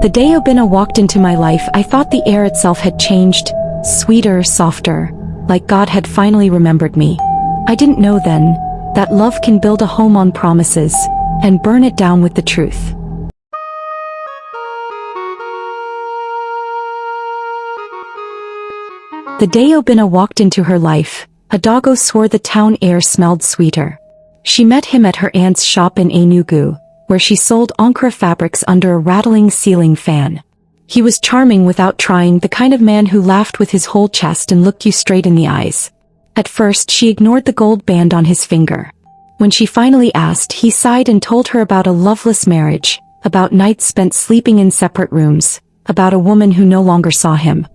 The day Obinna walked into my life, I thought the air itself had changed, sweeter, softer, like God had finally remembered me. I didn't know then that love can build a home on promises and burn it down with the truth. The day Obinna walked into her life, Adago swore the town air smelled sweeter. She met him at her aunt's shop in Enugu, where she sold Ankara fabrics under a rattling ceiling fan. He was charming without trying, the kind of man who laughed with his whole chest and looked you straight in the eyes. At first she ignored the gold band on his finger. When she finally asked, he sighed and told her about a loveless marriage, about nights spent sleeping in separate rooms, about a woman who no longer saw him.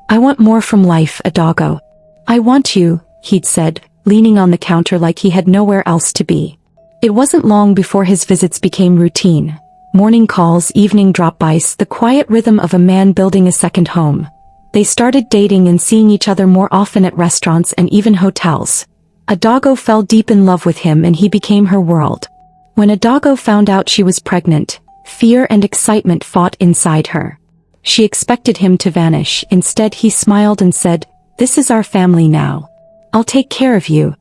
"I want more from life, Adago. I want you," he'd said, leaning on the counter like he had nowhere else to be. It wasn't long before his visits became routine. Morning calls, evening drop-bys, the quiet rhythm of a man building a second home. They started dating and seeing each other more often at restaurants and even hotels. Adago fell deep in love with him and he became her world. When Adago found out she was pregnant, fear and excitement fought inside her. She expected him to vanish. Instead he smiled and said, "This is our family now. I'll take care of you."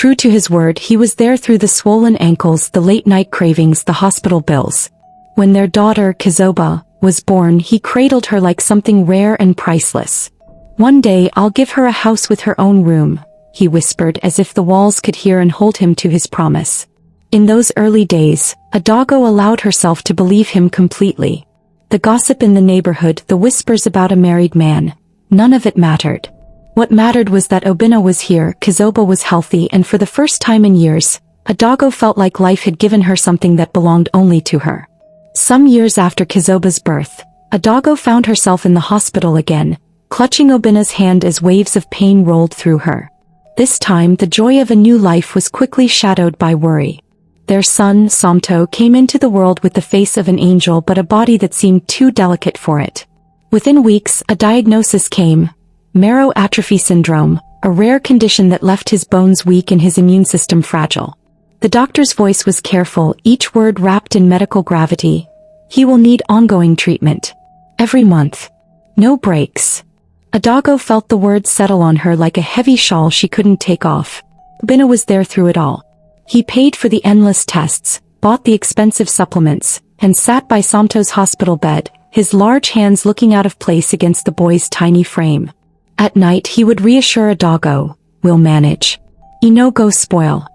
True to his word, he was there through the swollen ankles, the late-night cravings, the hospital bills. When their daughter, Kizoba, was born, he cradled her like something rare and priceless. "One day I'll give her a house with her own room," he whispered, as if the walls could hear and hold him to his promise. In those early days, Adago allowed herself to believe him completely. The gossip in the neighborhood, the whispers about a married man, none of it mattered. What mattered was that Obinna was here, Kizoba was healthy, and for the first time in years, Adago felt like life had given her something that belonged only to her. Some years after Kizoba's birth, Adago found herself in the hospital again, clutching Obinna's hand as waves of pain rolled through her. This time the joy of a new life was quickly shadowed by worry. Their son, Somto, came into the world with the face of an angel but a body that seemed too delicate for it. Within weeks, a diagnosis came: marrow atrophy syndrome, a rare condition that left his bones weak and his immune system fragile. The doctor's voice was careful, each word wrapped in medical gravity. "He will need ongoing treatment. Every month. No breaks." Adago felt the words settle on her like a heavy shawl she couldn't take off. Obinna was there through it all. He paid for the endless tests, bought the expensive supplements, and sat by Somto's hospital bed, his large hands looking out of place against the boy's tiny frame. At night he would reassure Adago, "We'll manage. No go spoil.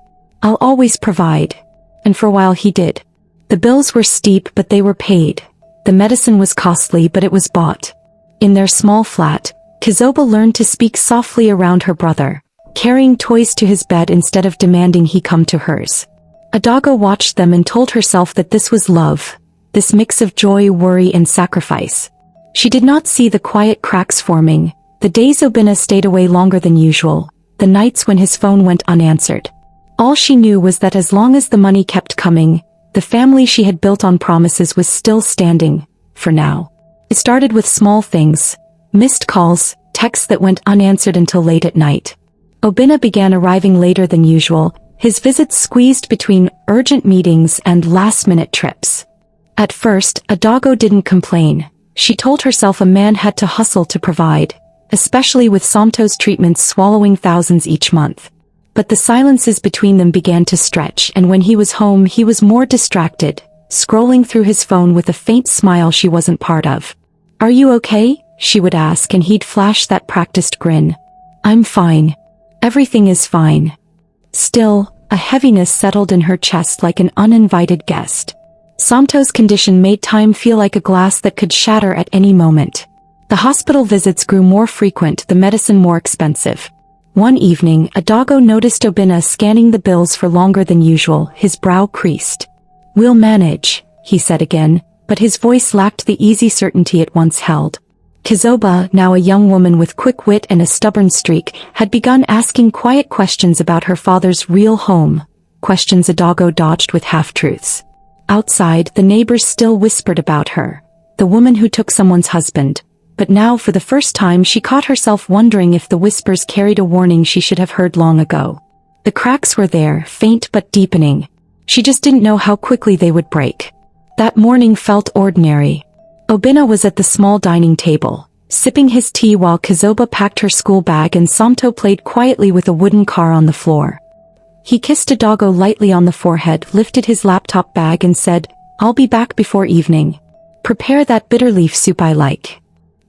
I'll always provide." And for a while he did. The bills were steep but they were paid. The medicine was costly but it was bought. In their small flat, Kizoba learned to speak softly around her brother, carrying toys to his bed instead of demanding he come to hers. Adago watched them and told herself that this was love, this mix of joy, worry, and sacrifice. She did not see the quiet cracks forming, the days Obinna stayed away longer than usual, the nights when his phone went unanswered. All she knew was that as long as the money kept coming, the family she had built on promises was still standing, for now. It started with small things, missed calls, texts that went unanswered until late at night. Obinna began arriving later than usual, his visits squeezed between urgent meetings and last-minute trips. At first, Adago didn't complain. She told herself a man had to hustle to provide, especially with Somto's treatments swallowing thousands each month. But the silences between them began to stretch, and when he was home he was more distracted, scrolling through his phone with a faint smile she wasn't part of. "Are you okay?" she would ask, and he'd flash that practiced grin. "I'm fine. Everything is fine." Still, a heaviness settled in her chest like an uninvited guest. Somto's condition made time feel like a glass that could shatter at any moment. The hospital visits grew more frequent, the medicine more expensive. One evening, Adago noticed Obinna scanning the bills for longer than usual, his brow creased. "We'll manage," he said again, but his voice lacked the easy certainty it once held. Kizoba, now a young woman with quick wit and a stubborn streak, had begun asking quiet questions about her father's real home, questions Adago dodged with half-truths. Outside, the neighbors still whispered about her, the woman who took someone's husband, but now for the first time she caught herself wondering if the whispers carried a warning she should have heard long ago. The cracks were there, faint but deepening. She just didn't know how quickly they would break. That morning felt ordinary. Obinna was at the small dining table, sipping his tea while Kizoba packed her school bag and Samto played quietly with a wooden car on the floor. He kissed Adago lightly on the forehead, lifted his laptop bag and said, "I'll be back before evening. Prepare that bitter leaf soup I like."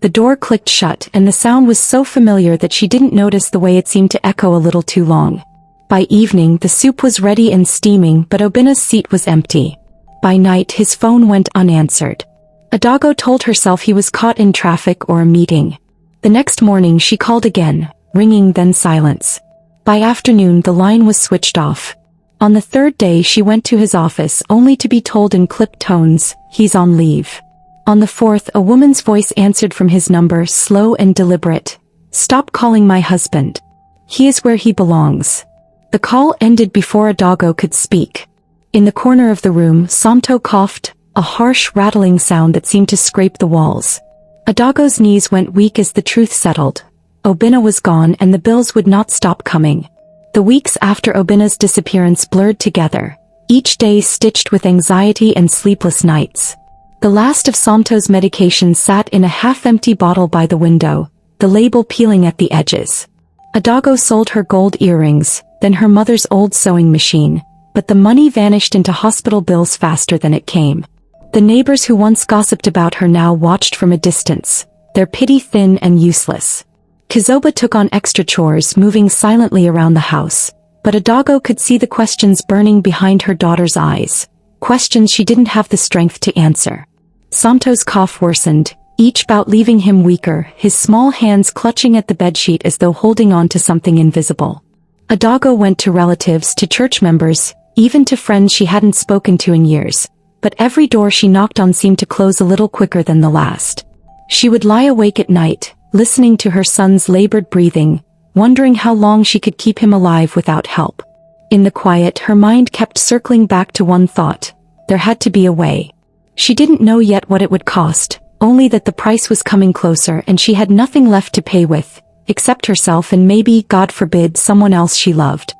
The door clicked shut and the sound was so familiar that she didn't notice the way it seemed to echo a little too long. By evening the soup was ready and steaming, but Obinna's seat was empty. By night his phone went unanswered. Adago told herself he was caught in traffic or a meeting. The next morning she called again, ringing then silence. By afternoon the line was switched off. On the third day she went to his office only to be told in clipped tones, "He's on leave." On the fourth a woman's voice answered from his number, slow and deliberate. "Stop calling my husband. He is where he belongs." The call ended before Adago could speak. In the corner of the room Samto coughed, a harsh rattling sound that seemed to scrape the walls. Adago's knees went weak as the truth settled. Obinna was gone and the bills would not stop coming. The weeks after Obinna's disappearance blurred together, each day stitched with anxiety and sleepless nights. The last of Samto's medication sat in a half-empty bottle by the window, the label peeling at the edges. Adago sold her gold earrings, then her mother's old sewing machine, but the money vanished into hospital bills faster than it came. The neighbors who once gossiped about her now watched from a distance, their pity thin and useless. Kizoba took on extra chores, moving silently around the house, but Adago could see the questions burning behind her daughter's eyes, questions she didn't have the strength to answer. Samto's cough worsened, each bout leaving him weaker, his small hands clutching at the bedsheet as though holding on to something invisible. Adago went to relatives, to church members, even to friends she hadn't spoken to in years, but every door she knocked on seemed to close a little quicker than the last. She would lie awake at night, listening to her son's labored breathing, wondering how long she could keep him alive without help. In the quiet her mind kept circling back to one thought: there had to be a way. She didn't know yet what it would cost, only that the price was coming closer and she had nothing left to pay with, except herself and maybe, God forbid, someone else she loved.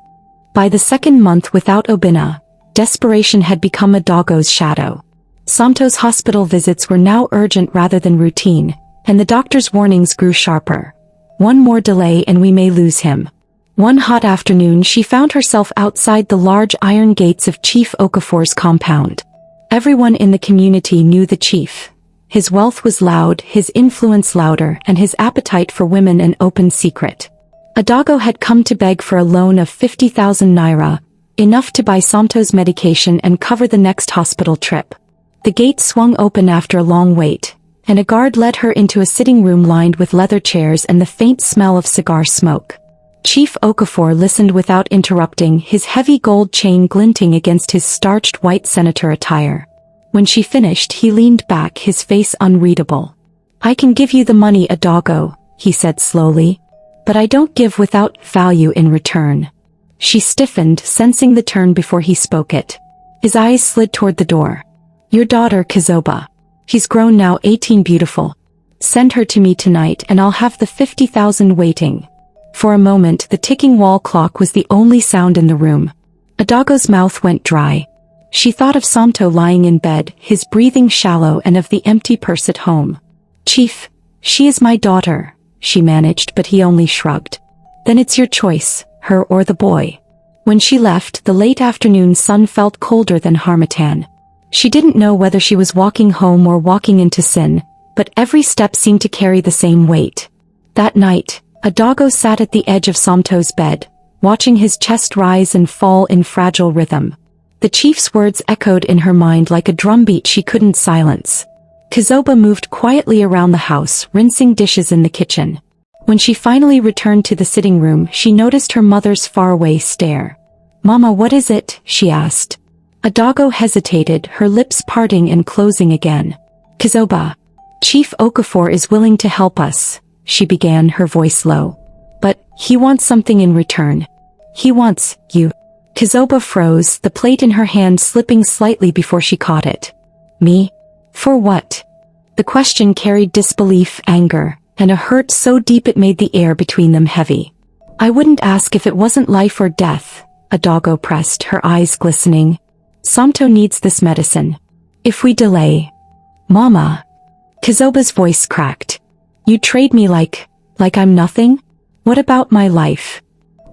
By the second month without Obinna, desperation had become Adago's shadow. Samto's hospital visits were now urgent rather than routine, and the doctor's warnings grew sharper. One more delay and we may lose him. One hot afternoon she found herself outside the large iron gates of Chief Okafor's compound. Everyone in the community knew the chief. His wealth was loud, his influence louder, and his appetite for women an open secret. Adago had come to beg for a loan of 50,000 naira, enough to buy Samto's medication and cover the next hospital trip. The gate swung open after a long wait, and a guard led her into a sitting room lined with leather chairs and the faint smell of cigar smoke. Chief Okafor listened without interrupting, his heavy gold chain glinting against his starched white senator attire. When she finished he leaned back, his face unreadable. "I can give you the money, Adago," he said slowly, "but I don't give without value in return." She stiffened, sensing the turn before he spoke it. His eyes slid toward the door. "Your daughter, Kizoba. She's grown now 18, beautiful. Send her to me tonight and I'll have the 50,000 waiting." For a moment the ticking wall clock was the only sound in the room. Adago's mouth went dry. She thought of Samto lying in bed, his breathing shallow, and of the empty purse at home. "Chief, she is my daughter," she managed, but he only shrugged. "Then it's your choice, her or the boy." When she left, the late afternoon sun felt colder than harmattan. She didn't know whether she was walking home or walking into sin, but every step seemed to carry the same weight. That night, Adago sat at the edge of Samto's bed, watching his chest rise and fall in fragile rhythm. The chief's words echoed in her mind like a drumbeat she couldn't silence. Kizoba moved quietly around the house, rinsing dishes in the kitchen. When she finally returned to the sitting room, she noticed her mother's faraway stare. "Mama, what is it?" she asked. Adago hesitated, her lips parting and closing again. "Kizoba, Chief Okafor is willing to help us," she began, her voice low. "But he wants something in return. He wants you." Kizoba froze, the plate in her hand slipping slightly before she caught it. "Me? For what?" The question carried disbelief, anger, and a hurt so deep it made the air between them heavy. "I wouldn't ask if it wasn't life or death," Adago pressed, her eyes glistening. "Samto needs this medicine. If we delay..." "Mama." Kizoba's voice cracked. You trade me like I'm nothing? What about my life?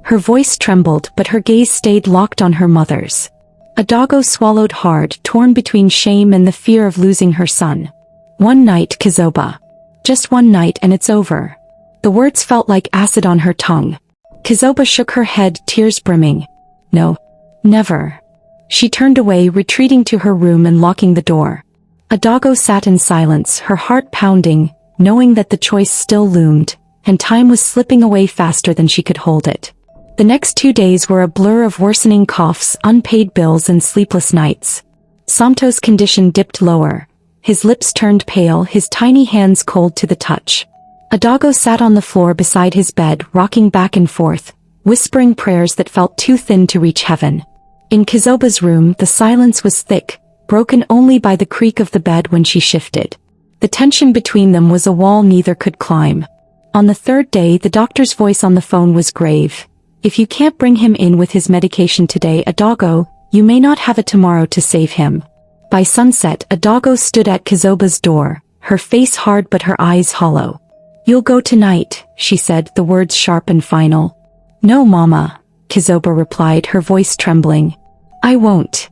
Her voice trembled, but her gaze stayed locked on her mother's. Adago swallowed hard, torn between shame and the fear of losing her son. One night, Kizoba. Just one night and it's over. The words felt like acid on her tongue. Kizoba shook her head, tears brimming. No. Never. She turned away, retreating to her room and locking the door. Adago sat in silence, her heart pounding, knowing that the choice still loomed, and time was slipping away faster than she could hold it. The next 2 days were a blur of worsening coughs, unpaid bills and sleepless nights. Somto's condition dipped lower. His lips turned pale, his tiny hands cold to the touch. Adago sat on the floor beside his bed, rocking back and forth, whispering prayers that felt too thin to reach heaven. In Kizoba's room, the silence was thick, broken only by the creak of the bed when she shifted. The tension between them was a wall neither could climb. On the third day, the doctor's voice on the phone was grave. If you can't bring him in with his medication today, Adago, you may not have it tomorrow to save him. By sunset, Adago stood at Kizoba's door, her face hard but her eyes hollow. You'll go tonight, she said, the words sharp and final. No, Mama, Kizoba replied, her voice trembling. I won't.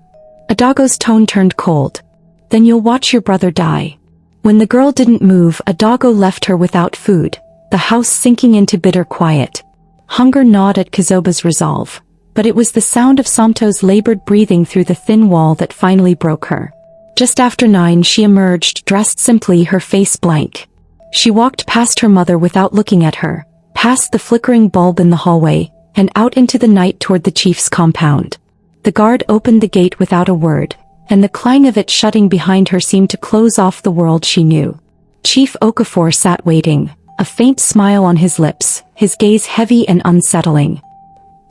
Adago's tone turned cold. Then you'll watch your brother die. When the girl didn't move, Adago left her without food, the house sinking into bitter quiet. Hunger gnawed at Kizoba's resolve, but it was the sound of Somto's labored breathing through the thin wall that finally broke her. Just after 9 she emerged, dressed simply, her face blank. She walked past her mother without looking at her, past the flickering bulb in the hallway, and out into the night toward the chief's compound. The guard opened the gate without a word, and the clang of it shutting behind her seemed to close off the world she knew. Chief Okafor sat waiting, a faint smile on his lips, his gaze heavy and unsettling.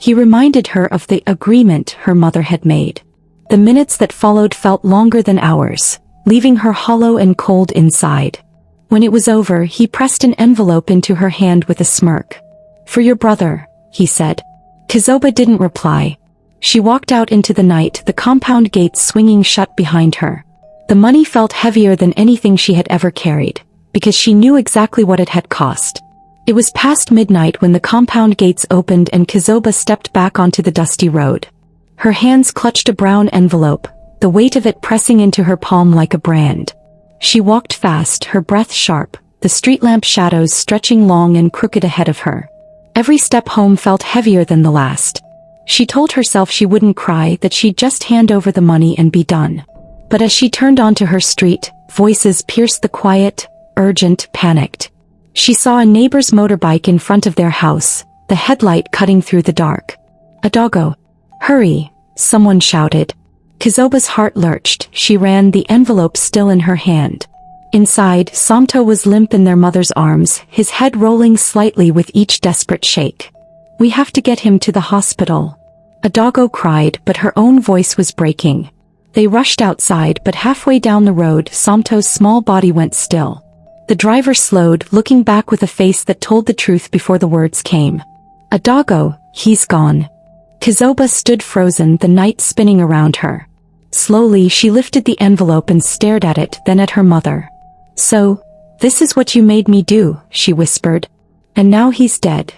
He reminded her of the agreement her mother had made. The minutes that followed felt longer than hours, leaving her hollow and cold inside. When it was over, he pressed an envelope into her hand with a smirk. For your brother, he said. Kizoba didn't reply. She walked out into the night, the compound gates swinging shut behind her. The money felt heavier than anything she had ever carried, because she knew exactly what it had cost. It was past midnight when the compound gates opened and Kizoba stepped back onto the dusty road. Her hands clutched a brown envelope, the weight of it pressing into her palm like a brand. She walked fast, her breath sharp, the street lamp shadows stretching long and crooked ahead of her. Every step home felt heavier than the last. She told herself she wouldn't cry, that she'd just hand over the money and be done. But as she turned onto her street, voices pierced the quiet, urgent, panicked. She saw a neighbor's motorbike in front of their house, the headlight cutting through the dark. Adago. Hurry, someone shouted. Kizoba's heart lurched. She ran, the envelope still in her hand. Inside, Somto was limp in their mother's arms, his head rolling slightly with each desperate shake. We have to get him to the hospital. Adago cried, but her own voice was breaking. They rushed outside, but halfway down the road, Somto's small body went still. The driver slowed, looking back with a face that told the truth before the words came. Adago, he's gone. Kizoba stood frozen, the night spinning around her. Slowly she lifted the envelope and stared at it, then at her mother. So, this is what you made me do, she whispered. And now he's dead.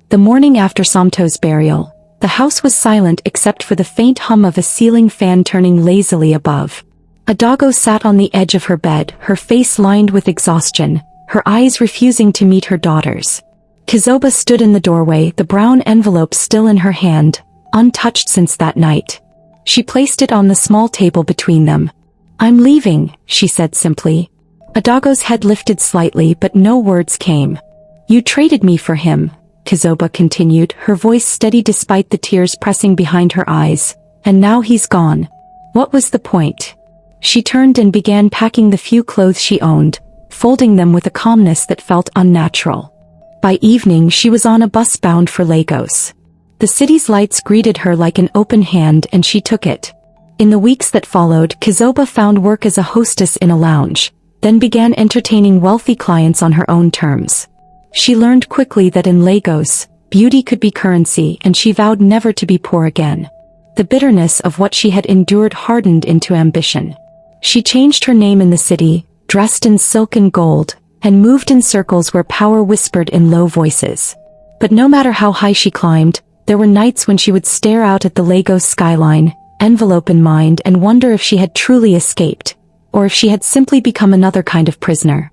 The morning after Somto's burial, the house was silent except for the faint hum of a ceiling fan turning lazily above. Adago sat on the edge of her bed, her face lined with exhaustion, her eyes refusing to meet her daughter's. Kizoba stood in the doorway, the brown envelope still in her hand, untouched since that night. She placed it on the small table between them. I'm leaving, she said simply. Adago's head lifted slightly, but no words came. You traded me for him, Kizoba continued, her voice steady despite the tears pressing behind her eyes. And now he's gone. What was the point? She turned and began packing the few clothes she owned, folding them with a calmness that felt unnatural. By evening she was on a bus bound for Lagos. The city's lights greeted her like an open hand and she took it. In the weeks that followed, Kizoba found work as a hostess in a lounge, then began entertaining wealthy clients on her own terms. She learned quickly that in Lagos, beauty could be currency, and she vowed never to be poor again. The bitterness of what she had endured hardened into ambition. She changed her name in the city, dressed in silk and gold, and moved in circles where power whispered in low voices. But no matter how high she climbed, there were nights when she would stare out at the Lagos skyline, envelope in mind, and wonder if she had truly escaped, or if she had simply become another kind of prisoner.